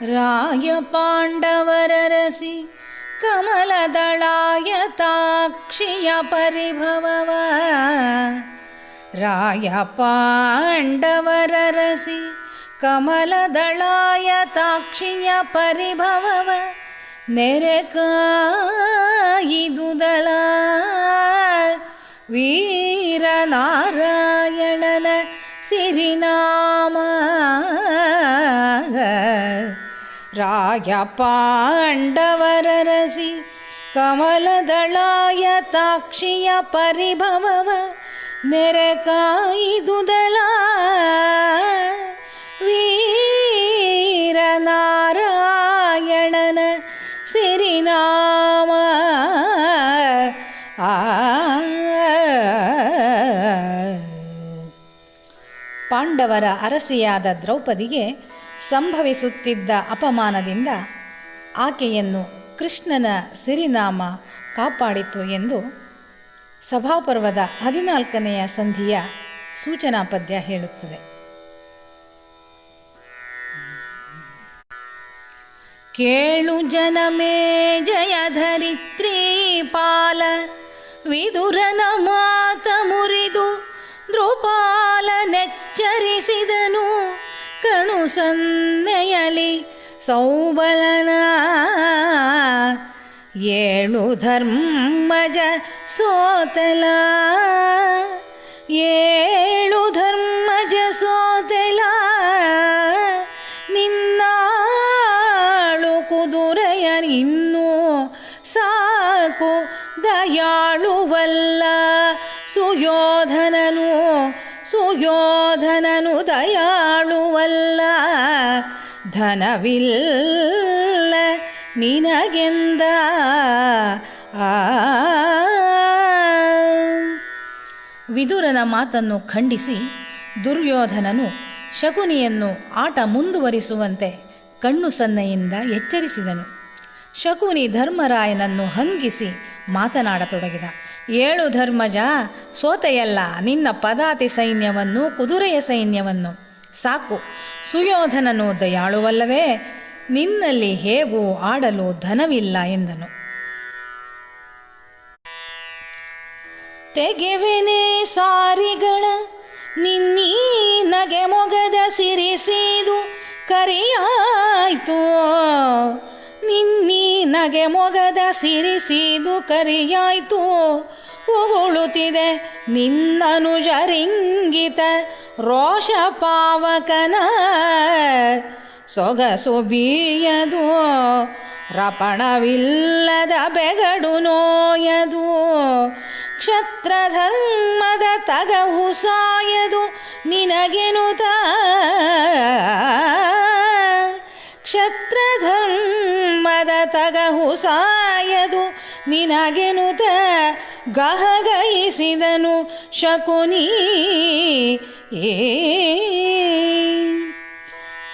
ರಾಯ ಪಾಂಡವರರಸಿ ಕಮಲದಳಾಯ ತಾಕ್ಷಿಯ ಪರಿಭವವ. ರಾಯ ಪಾಂಡವರರಸಿ ಕಮಲದಳಾಯ ತಾಕ್ಷಿಯ ಪರಿಭವವ. ನೆರೆಕಾಯಿದುದಲ ವೀರನಾರಾಯಣನ ಸಿರಿನಾಮ. ರಾಯ ಪಾಂಡವರರಸಿ ಕಮಲದಳಾಯ ತಾಕ್ಷಿಯ ಪರಿಭವವ. ನೆರೆಕಾಯಿದುದಲ ವೀರನಾರಾಯಣನ ಸಿರಿನಾಮ. ಪಾಂಡವರ ಅರಸಿಯಾದ ದ್ರೌಪದಿಗೆ ಸಂಭವಿಸುತ್ತಿದ್ದ ಅಪಮಾನದಿಂದ ಆಕೆಯನ್ನು ಕೃಷ್ಣನ ಸಿರಿನಾಮ ಕಾಪಾಡಿತು ಎಂದು ಸಭಾಪರ್ವದ 14ನೆಯ ಸಂಧಿಯ ಸೂಚನಾ ಪದ್ಯ ಹೇಳುತ್ತದೆ. ಕೇಳು ಜನಮೇ ಜಯ ಧರಿತ್ರೀ ಪಾಲ. ವಿದುರನ ಮಾತ ಮುರಿದು ದೃಪಾಲನೆಚ್ಚರಿಸಿದನು. ಕಣು ಸನ್ನೆಯಲಿ ಸೌಬಲನ. ಏಳು ಧರ್ಮಜ ಸೋತಲ. ಏಳು ಧರ್ಮಜ ಸೋತಲ. ನಿನ್ನಾಳು ಕುದುರೆಯ ಇನ್ನೂ ಸಾಕು ದಯಾಳುವಲ್ಲ. ಸುಯೋಧನನು ಸುಯೋಧನನು ದಯಾಳುವಲ್ಲ. ಧನವಿಲ್ಲ ನಿನಗೆಂದ. ವಿದುರನ ಮಾತನ್ನು ಖಂಡಿಸಿ ದುರ್ಯೋಧನನು ಶಕುನಿಯನ್ನು ಆಟ ಮುಂದುವರಿಸುವಂತೆ ಕಣ್ಣು ಸನ್ನೆಯಿಂದ ಎಚ್ಚರಿಸಿದನು. ಶಕುನಿ ಧರ್ಮರಾಯನನ್ನು ಹಂಗಿಸಿ ಮಾತನಾಡತೊಡಗಿದ. ಏಳು ಧರ್ಮಜ ಸೋತೆಯಲ್ಲ ನಿನ್ನ ಪದಾತಿ ಸೈನ್ಯವನ್ನು, ಕುದುರೆಯ ಸೈನ್ಯವನ್ನು. ಸಾಕು, ಸುಯೋಧನನು ದಯಾಳುವಲ್ಲವೇ, ನಿನ್ನಲ್ಲಿ ಹೇಗೂ ಆಡಲು ಧನವಿಲ್ಲ ಎಂದನು. ತೆಗೆವೆನೆ ಸಾರಿಗಳ ನಿನ್ನೀ ನಗೆ ಮೊಗದ ಸಿರಿಸಿದು ಕರಿಯಾಯ್ತು. ನಿನ್ನೀ ನಗೆ ಮೊಗದ ಸಿರಿಸಿದು ಕರಿಯಾಯ್ತು. ಉಗುಳುತ್ತಿದೆ ನಿನ್ನನುಜರಿಂಗಿತ ರೋಷ ಪಾವಕನ. ಸೊಗಸು ಬೀಯದು ರಪಣವಿಲ್ಲದ ಬೆಗಡು ನೋಯದು. ಕ್ಷತ್ರಧರ್ಮದ ತಗವು ಸಾಯದು ನಿನಗೆನುತ. ಕ್ಷತ್ರಧರ್ಮದ ತಗವು ಸಾಯದು ನಿನಗೆನುತ. ಗಹಗೈಸಿದನು ಶಕುನಿ.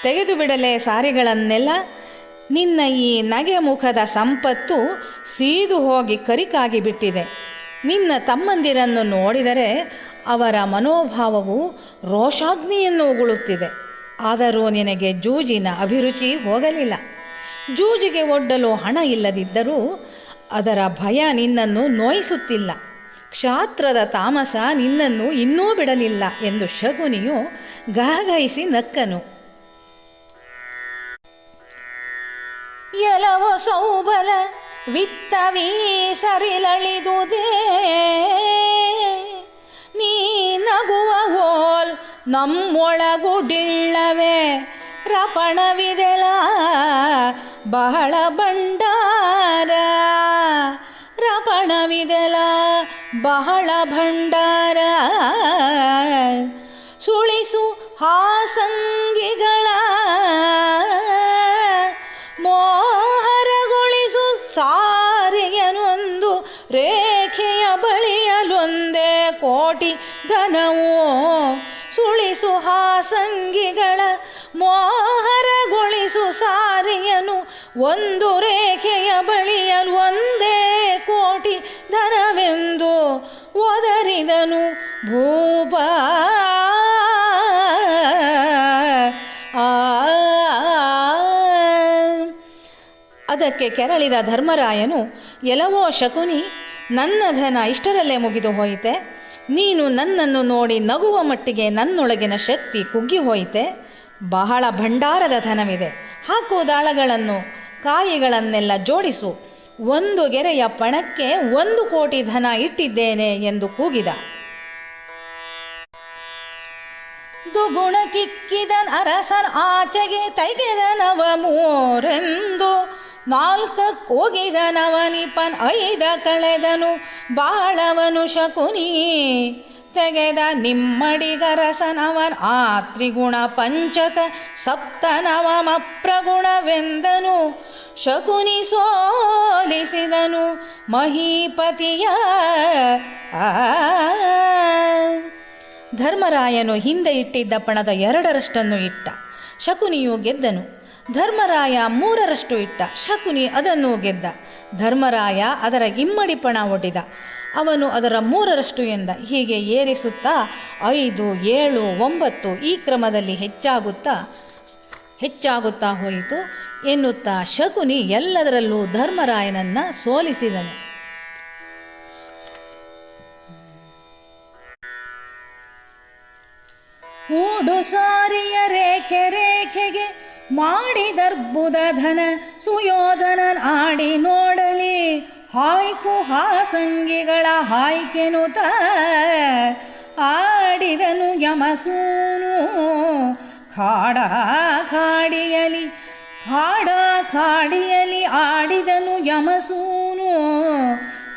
ತೆಗೆದು ಬಿಡಲೆ ಸಾರಿಗಳನ್ನೆಲ್ಲ. ನಿನ್ನ ಈ ನಗೆ ಮುಖದ ಸಂಪತ್ತು ಸೀದು ಹೋಗಿ ಕರಿಕಾಗಿ ಬಿಟ್ಟಿದೆ. ನಿನ್ನ ತಮ್ಮಂದಿರನ್ನು ನೋಡಿದರೆ ಅವರ ಮನೋಭಾವವು ರೋಷಾಗ್ನಿಯನ್ನು ಉಗುಳುತ್ತಿದೆ. ಆದರೂ ನಿನಗೆ ಜೂಜಿನ ಅಭಿರುಚಿ ಹೋಗಲಿಲ್ಲ. ಜೂಜಿಗೆ ಒಡ್ಡಲು ಹಣ ಇಲ್ಲದಿದ್ದರೂ ಅದರ ಭಯ ನಿನ್ನನ್ನು ನೋಯಿಸುತ್ತಿಲ್ಲ. ಕ್ಷಾತ್ರದ ತಾಮಸ ನಿನ್ನನ್ನು ಇನ್ನೂ ಬಿಡಲಿಲ್ಲ ಎಂದು ಶಕುನಿಯು ಗಹಗಹಿಸಿ ನಕ್ಕನು. ಎಲವೋ ಸೌಬಲ ವಿತ್ತವೀ ಸರಿಲಳಿದುದೇ. ನೀ ನಗುವ ಓಲ್ ನಮ್ಮೊಳಗುಡಿಳ್ಳವೇ. ರಪಣವಿದೆಲ ಬಹಳ ಭಂಡಾರ. ರಪಣವಿದೆಲ ಬಹಳ ಭಂಡಾರ. ಸುಳಿಸು ಹಾಸಂಗಿಗಳ ಮೋಹರಗೊಳಿಸು. ಸಾರಿಗೆನೊಂದು ರೇಖೆಯ ಬಳಿಯಲೊಂದೇ ಕೋಟಿ ಧನವು. ಸುಳಿಸು ಹಾಸಂಗಿಗಳ ಮೋಹರಗೊಳಿಸು. ಸಾರಿಯನು ಒಂದು ರೇಖೆಯ ಬಳಿಯಲು ಒಂದೇ ಕೋಟಿ ಧನವೆಂದು ಒದರಿದನು ಭೂಪ. ಅದಕ್ಕೆ ಕೆರಳಿದ ಧರ್ಮರಾಯನು, ಎಲವೋ ಶಕುನಿ, ನನ್ನ ಧನ ಇಷ್ಟರಲ್ಲೇ ಮುಗಿದು ಹೋಯಿತೆ. ನೀನು ನನ್ನನ್ನು ನೋಡಿ ನಗುವ ಮಟ್ಟಿಗೆ ನನ್ನೊಳಗಿನ ಶಕ್ತಿ ಕುಗ್ಗಿ ಹೋಯಿತೆ. ಬಹಳ ಭಂಡಾರದ ಧನವಿದೆ. ಹಾಕು ದಾಳಗಳನ್ನು, ಕಾಯಿಗಳನ್ನೆಲ್ಲ ಜೋಡಿಸು. 1 ಗೆರೆಯ ಪಣಕ್ಕೆ 1 ಕೋಟಿ ಧನ ಇಟ್ಟಿದ್ದೇನೆ ಎಂದು ಕೂಗಿದ. ದುಗುಣ ಕಿಕ್ಕಿದನ್ ಅರಸನ್ ಆಚೆಗೆ ತೆಗೆದನವ 3 4 5 ಕಳೆದನು ಬಾಳವನು ಶಕುನಿ. ತೆಗೆದ ನಿಮ್ಮಡಿಗರಸನವನ್ ಆ ತ್ರಿಗುಣ ಪಂಚಕ ಸಪ್ತನವಮಪ್ರಗುಣವೆಂದನು. ಶಕುನಿ ಸೋಲಿಸಿದನು ಮಹೀಪತಿಯ. ಧರ್ಮರಾಯನು ಹಿಂದೆ ಇಟ್ಟಿದ್ದ ಪಣದ 2ರಷ್ಟನ್ನು ಇಟ್ಟ. ಶಕುನಿಯು ಗೆದ್ದನು. ಧರ್ಮರಾಯ 3ರಷ್ಟು ಇಟ್ಟ. ಶಕುನಿ ಅದನ್ನು ಗೆದ್ದ. ಧರ್ಮರಾಯ ಅದರ ಇಮ್ಮಡಿ ಪಣ ಒಡ್ಡಿದ. ಅವನು ಅದರ 3ರಷ್ಟು ಎಂದ. ಹೀಗೆ ಏರಿಸುತ್ತಾ 5, 7, 9 ಈ ಕ್ರಮದಲ್ಲಿ ಹೆಚ್ಚಾಗುತ್ತಾ ಹೋಯಿತು ಎನ್ನುತ್ತಾ ಶಕುನಿ ಎಲ್ಲದರಲ್ಲೂ ಧರ್ಮರಾಯನನ್ನು ಸೋಲಿಸಿದನು. ಹೂಡು ಸಾರಿಯ ರೇಖೆ ರೇಖೆಗೆ ಮಾಡಿದರ್ಬುದ ಧನ ಸುಯೋಧನನ್ ಆಡಿ ನೋಡಲಿ. ಹಾಯ್ಕು ಹಾಸಂಗಿಗಳ ಹಾಯ್ಕೆನುತ ಆಡಿದನು ಯಮಸೂನು. ಖಾಡ ಖಾಡಿಯಲಿ ಆಡಿದನು ಯಮಸೂನು.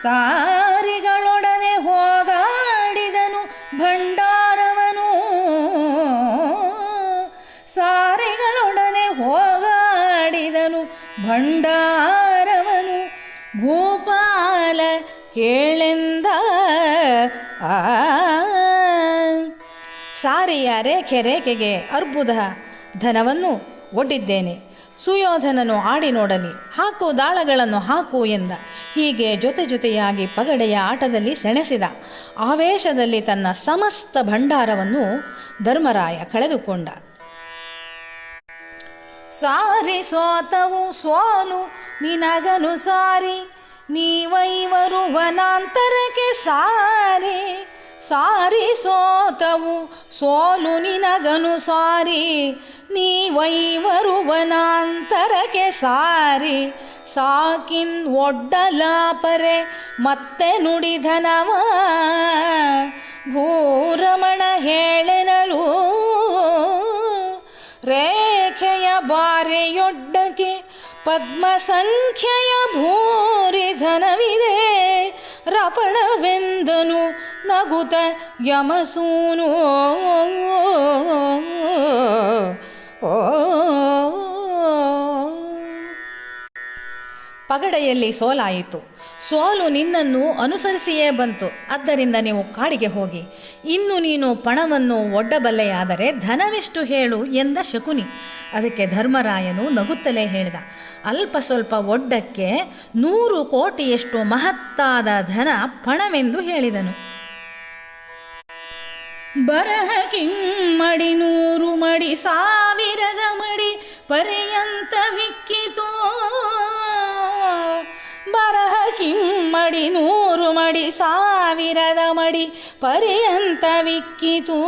ಸಾರಿಗಳೊಡನೆ ಹೋಗಾಡಿದನು ಭಂಡಾರವನು. ಸಾರಿಗಳೊಡನೆ ಹೋಗಾಡಿದನು ಭಂಡಾರವನು. ಭೂಪಾಲ ಕೇಳೆಂದ. ಸಾರಿಯ ರೇಖೆ ರೇಖೆಗೆ ಅರ್ಬುದ ಧನವನ್ನು ಒಡ್ಡಿದ್ದೇನೆ. ಸುಯೋಧನನು ಆಡಿ ನೋಡಲಿ. ಹಾಕು ದಾಳಗಳನ್ನು ಹಾಕು ಎಂದ. ಹೀಗೆ ಜೊತೆಯಾಗಿ ಪಗಡೆಯ ಆಟದಲ್ಲಿ ಸೆಣಸಿದ. ಆವೇಶದಲ್ಲಿ ತನ್ನ ಸಮಸ್ತ ಭಂಡಾರವನ್ನು ಧರ್ಮರಾಯ ಕಳೆದುಕೊಂಡ. ಸಾರಿ ಸೋತವು ಸೋಲು ನಿನಗನು ಸಾರಿ, ನೀವೈವರು ವನಾಂತರಕ್ಕೆ ಸಾರಿ. ಸಾರಿ ಸೋತವು ಸೋಲು ನಿನಗನು ಸಾರಿ, ನೀವೈವರು ವನಾಂತರಕ್ಕೆ ಸಾರಿ. ಸಾಕಿನ್ ಒಡ್ಡಲಾಪರೆ ಮತ್ತೆ ನುಡಿಧನವ, ಭೂರಮಣ ಹೇಳೆನಲು. ರೇಖೆಯ ಬಾರೆಯೊಡ್ಡಕ್ಕೆ ಪದ್ಮ ಸಂಖ್ಯೆಯ ಭೂರಿ ಧನವಿದೆ. ರಪಣವೆಂದನು ನಗುತ ಯಮಸೂನು. ಪಗಡೆಯಲ್ಲಿ ಸೋಲಾಯಿತು. ಸೋಲು ನಿನ್ನನ್ನು ಅನುಸರಿಸಿಯೇ ಬಂತು. ಆದ್ದರಿಂದ ನೀವು ಕಾಡಿಗೆ ಹೋಗಿ. ಇನ್ನು ನೀನು ಪಣವನ್ನು ಒಡ್ಡಬಲ್ಲೆಯಾದರೆ ಧನವೆಷ್ಟು ಹೇಳು ಎಂದ ಶಕುನಿ. ಅದಕ್ಕೆ ಧರ್ಮರಾಯನು ನಗುತ್ತಲೇ ಹೇಳಿದ, ಅಲ್ಪ ಸ್ವಲ್ಪ ಒಡ್ಡಕ್ಕೆ 100 ಕೋಟಿಯಷ್ಟು ಮಹತ್ತಾದ ಧನ ಪಣವೆಂದು ಹೇಳಿದನು. ಬರಹ ಕಿಮ್ಮಡಿ 100 ಮಡಿ 1000 ಮಡಿ ಪರ್ಯಂತ ವಿಕ್ಕಿತು. ಬರಹ ಕಿಮ್ಮಡಿ 100 ಮಡಿ 1000 ಮಡಿ ಪರ್ಯಂತ ವಿಕ್ಕಿತು.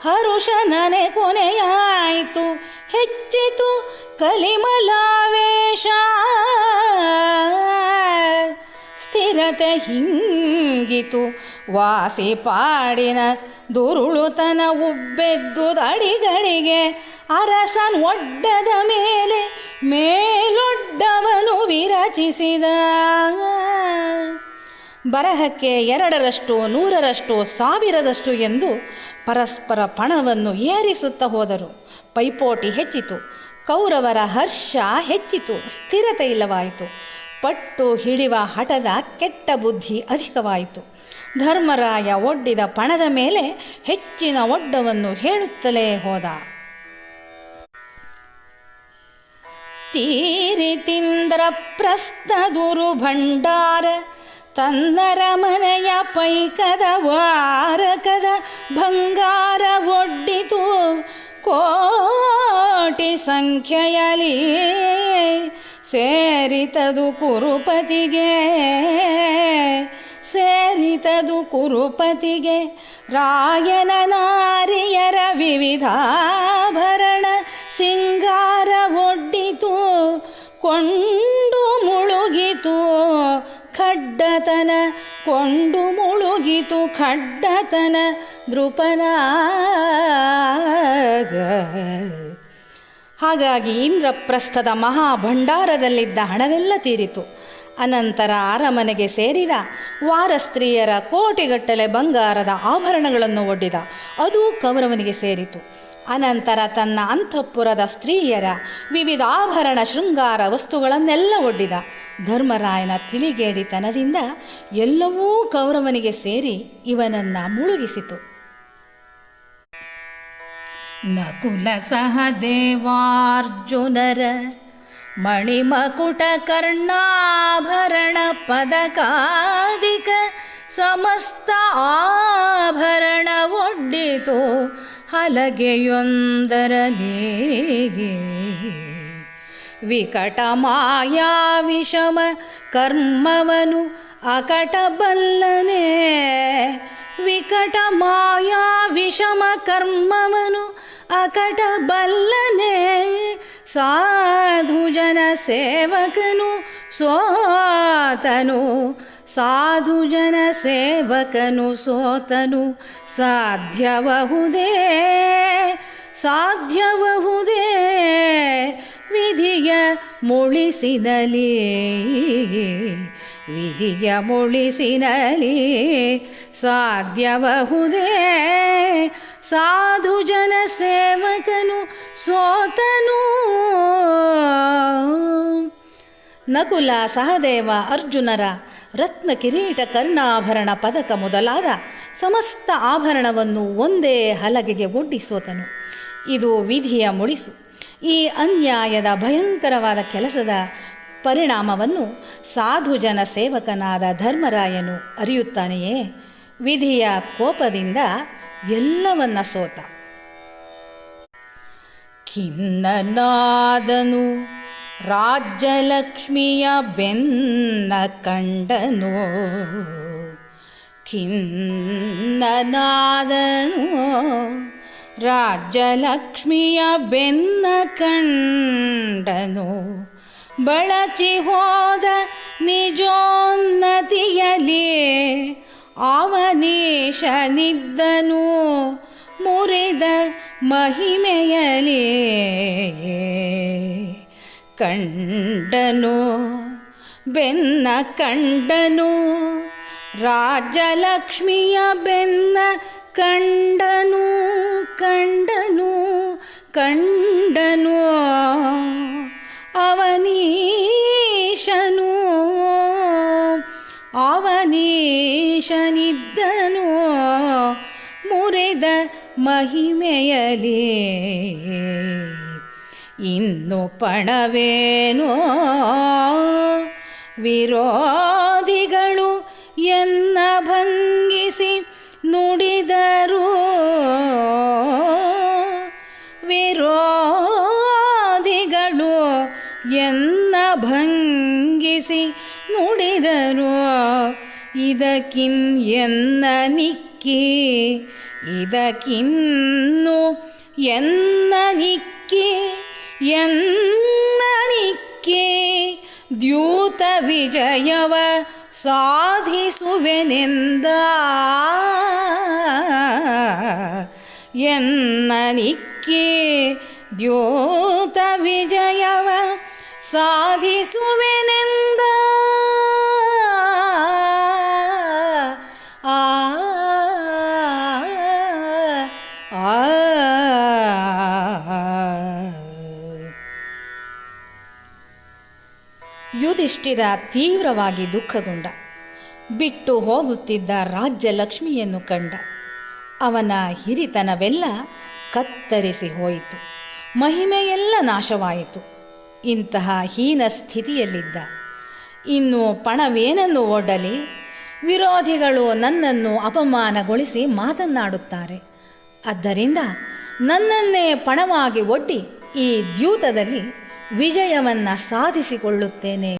ಹರುಷ ನನೆ ಕೊನೆಯಾಯಿತು ಹೆಚ್ಚಿತು ಕಲಿಮಲಾವೇಶ. ಸ್ಥಿರತೆ ಹಿಂಗಿತು ವಾಸಿ ಪಾಡಿನ ದುರುಳುತನ ಉಬ್ಬೆದ್ದು ಅಡಿಗಳಿಗೆ. ಅರಸನ್ ಒಡ್ಡದ ಮೇಲೆ ಮೇಲೊಡ್ಡವನು ವಿರಚಿಸಿದ. ಬರಹಕ್ಕೆ 2ರಷ್ಟು 100ರಷ್ಟು 1000ರಷ್ಟು ಎಂದು ಪರಸ್ಪರ ಪಣವನ್ನು ಏರಿಸುತ್ತಾ ಹೋದರು. ಪೈಪೋಟಿ ಹೆಚ್ಚಿತು. ಕೌರವರ ಹರ್ಷ ಹೆಚ್ಚಿತು. ಸ್ಥಿರತೆ ಇಲ್ಲವಾಯಿತು. ಪಟ್ಟು ಹಿಡಿವ ಹಠದ ಕೆಟ್ಟ ಬುದ್ಧಿ ಅಧಿಕವಾಯಿತು. ಧರ್ಮರಾಯ ಒಡ್ಡಿದ ಪಣದ ಮೇಲೆ ಹೆಚ್ಚಿನ ಒಡ್ಡವನ್ನು ಹೇಳುತ್ತಲೇ ಹೋದ. ತೀರಿತಿಂದ್ರ ಪ್ರಸ್ಥದುರು ಭಂಡಾರ ತನ್ನರ ಮನೆಯ ಪೈಕದ ವಾರಕದ ಬಂಗಾರ ಒಡ್ಡಿತು. ಕೋಟಿ ಸಂಖ್ಯೆಯಲಿ ಸೇರಿತದು ಕುರುಪತಿಗೆ ಸೇರಿತದು ಕುರುಪತಿಗೆ ರಾಯನ ನಾರಿಯರ ವಿವಿಧಾಭರಣ ಸಿಂಗಾರ ಒಡ್ಡಿತು ಕೊಂಡು ಮುಳುಗಿತು ಖಡ್ಡತನ ಕೊಂಡು ಮುಳುಗಿತು ಖಡ್ಡತನ ನೃಪನಾಗ. ಹಾಗಾಗಿ ಇಂದ್ರಪ್ರಸ್ಥದ ಮಹಾಭಂಡಾರದಲ್ಲಿದ್ದ ಹಣವೆಲ್ಲ ತೀರಿತು. ಅನಂತರ ಅರಮನೆಗೆ ಸೇರಿದ ವಾರಸ್ತ್ರೀಯರ ಕೋಟಿಗಟ್ಟಲೆ ಬಂಗಾರದ ಆಭರಣಗಳನ್ನು ಒಡ್ಡಿದ. ಅದೂ ಕೌರವನಿಗೆ ಸೇರಿತು. ಅನಂತರ ತನ್ನ ಅಂತಃಪುರದ ಸ್ತ್ರೀಯರ ವಿವಿಧ ಆಭರಣ ಶೃಂಗಾರ ವಸ್ತುಗಳನ್ನೆಲ್ಲ ಒಡ್ಡಿದ. ಧರ್ಮರಾಯನ ತಿಳಿಗೇಡಿತನದಿಂದ ಎಲ್ಲವೂ ಕೌರವನಿಗೆ ಸೇರಿ ಇವನನ್ನು ಮುಳುಗಿಸಿತು. ನಕುಲ ಸಹದೇವಾರ್ಜುನರ ಮಣಿಮಕುಟ ಕರ್ಣಾಭರಣ ಪದಕಾದಿಕ ಸಮಸ್ತ ಆಭರಣ ಒಡ್ಡಿತು ಹಲಗೆಯೊಂದರಲಿ. ವಿಕಟ ಮಾಯಾ ವಿಷಮ ಕರ್ಮವನು ಅಕಟ ಬಲ್ಲನೆ ವಿಕಟ ಮಾಯಾ ವಿಷಮ ಕರ್ಮವನು ಅಕಟ ಬಲ್ಲನೆ. ಸಾಧು ಜನ ಸೇವಕನು ಸೋತನು ಸಾಧು ಜನ ಸೇವಕನು ಸೋತನು ಸಾಧ್ಯಬಹುದೇ ಸಾಧ್ಯಬಹುದೇ ವಿಧಿಯ ಮುಳಿಸಿನಲಿ ವಿಧಿಯ ಮುಳಿಸಿನಲಿ ಸಾಧ್ಯಬಹುದೇ ಸಾಧು ಜನ ಸೇವಕನು ಸೋತನು. ನಕುಲ ಸಹದೇವ ಅರ್ಜುನರ ರತ್ನ ಕಿರೀಟ ಕರ್ಣಾಭರಣ ಪದಕ ಮೊದಲಾದ ಸಮಸ್ತ ಆಭರಣವನ್ನು ಒಂದೇ ಹಲಗೆಗೆ ಒಡ್ಡಿ ಸೋತನು. ಇದು ವಿಧಿಯ ಮುಳಿಸು. ಈ ಅನ್ಯಾಯದ ಭಯಂಕರವಾದ ಕೆಲಸದ ಪರಿಣಾಮವನ್ನು ಸಾಧುಜನ ಸೇವಕನಾದ ಧರ್ಮರಾಯನು ಅರಿಯುತ್ತಾನೆಯೇ. ವಿಧಿಯ ಕೋಪದಿಂದ ಎಲ್ಲವನ್ನ ಸೋತ. ಖಿನ್ನನಾದನು ರಾಜ್ಯಲಕ್ಷ್ಮಿಯ ಬೆನ್ನ ಕಂಡನು ಖಿನ್ನನಾದನು ರಾಜ್ಯಲಕ್ಷ್ಮಿಯ ಬೆನ್ನ ಕಂಡನು. ಬಳಚಿ ಹೋದ ನಿಜೋನ್ನತಿಯಲಿ ಅವನೀಶನಿದ್ದನು ಮುರಿದ ಮಹಿಮೆಯಲಿ ಕಂಡನು ಬೆನ್ನ ಕಂಡನು ರಾಜ್ಯಲಕ್ಷ್ಮಿಯ ಬೆನ್ನ ಕಂಡನು ಕಂಡನು ಕಂಡನು ಅವನೀಶನು ಅವನೀಶನಿದ್ದನು ಮುರಿದ ಮಹಿಮೆಯಲಿ. ಇನ್ನು ಪಣವೇನೋ ವಿರೋಧಿಗಳು ಎನ್ನ ಭಂಗಿಸಿ ನುಡಿದರು ವಿರೋಧಿಗಳು ಎನ್ನ ಭಂಗಿಸಿ ನುಡಿದರು. ಇದಕ್ಕಿನ್ ಎನ್ನ ನಿಕ್ಕಿ ಇದಕ್ಕಿನ್ನು ಎನ್ನ ನಿಕ್ಕಿ ಎನ್ನ ನಿಕ್ಕಿ ದ್ಯೂತ ವಿಜಯವ ಸಾಧಿಸುವೆನೆಂದ ಎನ್ನ ನಿಕ್ಕಿ ದ್ಯೂತ ವಿಜಯವ ಸಾಧಿಸುವೆನೆಂದ. ಆ ಯುಧಿಷ್ಠಿರ ತೀವ್ರವಾಗಿ ದುಃಖಗೊಂಡ. ಬಿಟ್ಟು ಹೋಗುತ್ತಿದ್ದ ರಾಜ್ಯಲಕ್ಷ್ಮಿಯನ್ನು ಕಂಡ. ಅವನ ಹಿರಿತನವೆಲ್ಲ ಕತ್ತರಿಸಿ ಹೋಯಿತು. ಮಹಿಮೆಯೆಲ್ಲ ನಾಶವಾಯಿತು. ಇಂತಹ ಹೀನ ಸ್ಥಿತಿಯಲ್ಲಿದ್ದ. ಇನ್ನು ಪಣವೇನನ್ನು ಒಡ್ಡಲಿ? ವಿರೋಧಿಗಳು ನನ್ನನ್ನು ಅಪಮಾನಗೊಳಿಸಿ ಮಾತನ್ನಾಡುತ್ತಾರೆ. ಆದ್ದರಿಂದ ನನ್ನನ್ನೇ ಪಣವಾಗಿ ಒಡ್ಡಿ ಈ ದ್ಯೂತದಲ್ಲಿ ವಿಜಯವನ್ನು ಸಾಧಿಸಿಕೊಳ್ಳುತ್ತೇನೆ.